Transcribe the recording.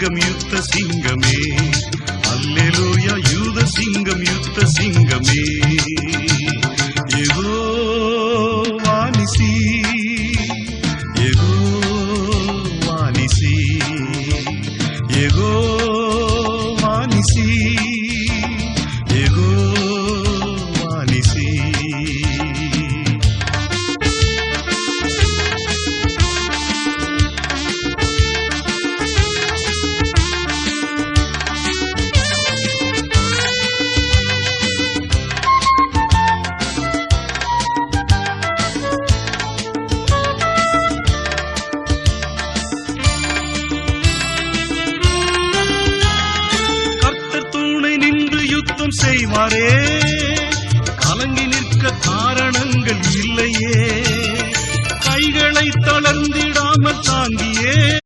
சிங்கம் யுத்த சிங்கமே, அல்லேலூயா யூத சிங்கம் யுத்த சிங்கமே. யெகோவா நிசி, யெகோவா நிசி, யெகோவா நிசி, யெகோவா நிசி. யுத்தம் செய்வாரே, கலங்கி நிற்க காரணங்கள் இல்லையே, கைகளை தளர்ந்திடாமல் தாங்கியே